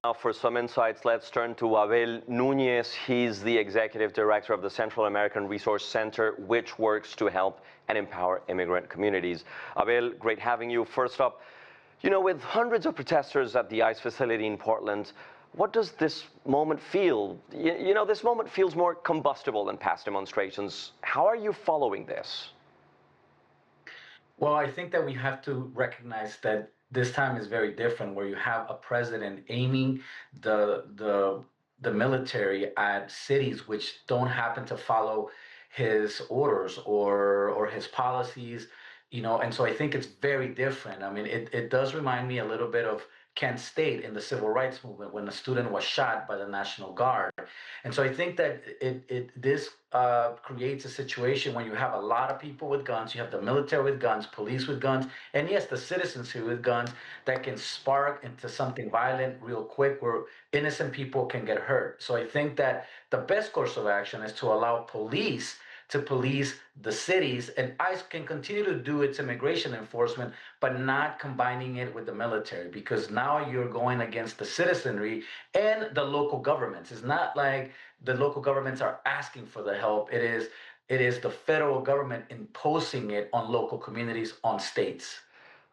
Now for some insights, let's turn to Abel Nunez. He's the executive director of the Central American Resource Center, which works to help and empower immigrant communities. Abel, great having you. First up, with hundreds of protesters at the ICE facility in Portland, what does this moment feel? This moment feels more combustible than past demonstrations. How are you following this? Well, I think that we have to recognize that this time is very different, where you have a president aiming the military at cities which don't happen to follow his orders or his policies, and so I think it's very different. I mean, it does remind me a little bit of Kent State in the civil rights movement when a student was shot by the National Guard. And so I think that this creates a situation when you have a lot of people with guns, you have the military with guns, police with guns, and yes, the citizens here with guns that can spark into something violent real quick where innocent people can get hurt. So I think that the best course of action is to allow police to police the cities, and ICE can continue to do its immigration enforcement, but not combining it with the military, because now you're going against the citizenry and the local governments. It's not like the local governments are asking for the help. It is the federal government imposing it on local communities, on states.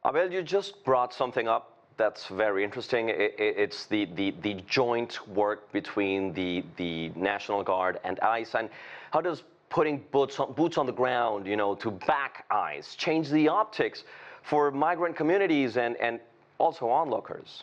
Abel, you just brought something up that's very interesting. It's the joint work between the National Guard and ICE, and how does putting boots on the ground, to back ICE, change the optics for migrant communities and also onlookers?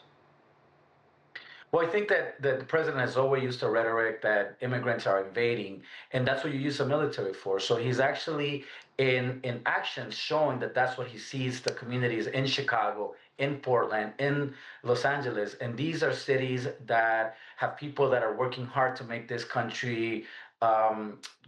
Well, I think that the president has always used a rhetoric that immigrants are invading, and that's what you use the military for. So he's actually in action showing that that's what he sees the communities in Chicago, in Portland, in Los Angeles. And these are cities that have people that are working hard to make this country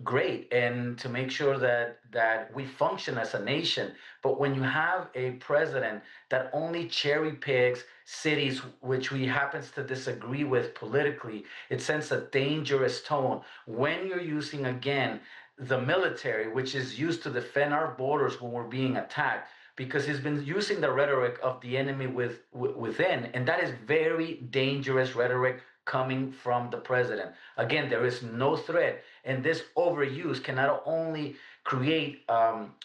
great and to make sure that we function as a nation. But when you have a president that only cherry picks cities which we happens to disagree with politically, it sends a dangerous tone when you're using, again, the military, which is used to defend our borders when we're being attacked, because he's been using the rhetoric of the enemy within, and that is very dangerous rhetoric coming from the president. Again, there is no threat, and this overuse can not only create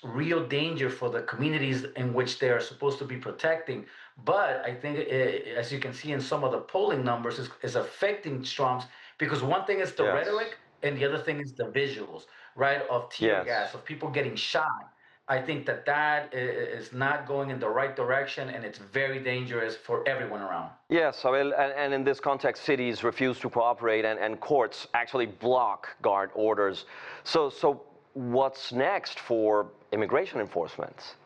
real danger for the communities in which they are supposed to be protecting, but I think, as you can see in some of the polling numbers, is affecting Trump's, because one thing is the rhetoric, and the other thing is the visuals, right, of tear gas, of people getting shot. I think that is not going in the right direction, and it's very dangerous for everyone around. Yes, Abel, and in this context, cities refuse to cooperate, and courts actually block guard orders. So what's next for immigration enforcement?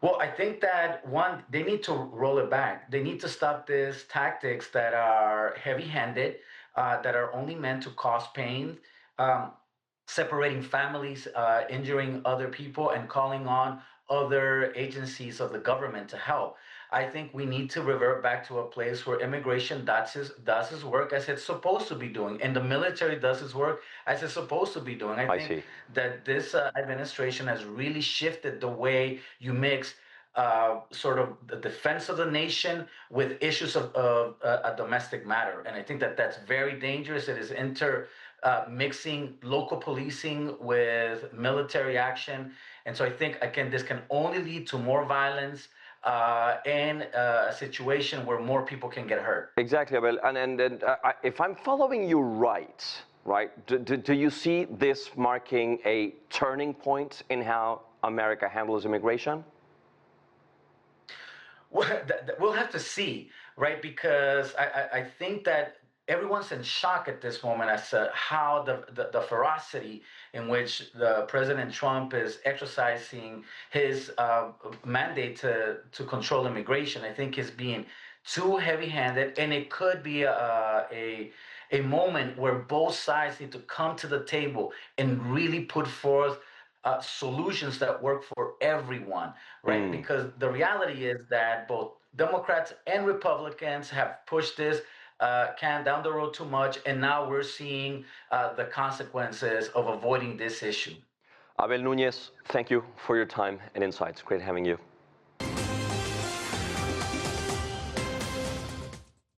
Well, I think that, one, they need to roll it back. They need to stop these tactics that are heavy-handed, that are only meant to cause pain, separating families, injuring other people, and calling on other agencies of the government to help. I think we need to revert back to a place where immigration does its work as it's supposed to be doing, and the military does its work as it's supposed to be doing. I think that this administration has really shifted the way you mix sort of the defense of the nation with issues of a domestic matter. And I think that that's very dangerous. It is mixing local policing with military action. And so I think, again, this can only lead to more violence and a situation where more people can get hurt. Exactly, Abel. And if I'm following you right, do you see this marking a turning point in how America handles immigration? Well, we'll have to see, right? Because I think that everyone's in shock at this moment as to how the ferocity in which the President Trump is exercising his mandate to control immigration. I think is being too heavy-handed, and it could be a moment where both sides need to come to the table and really put forth solutions that work for everyone, right? Because the reality is that both Democrats and Republicans have pushed this can down the road too much, and now we're seeing the consequences of avoiding this issue. Abel Nunez, thank you for your time and insights. Great having you.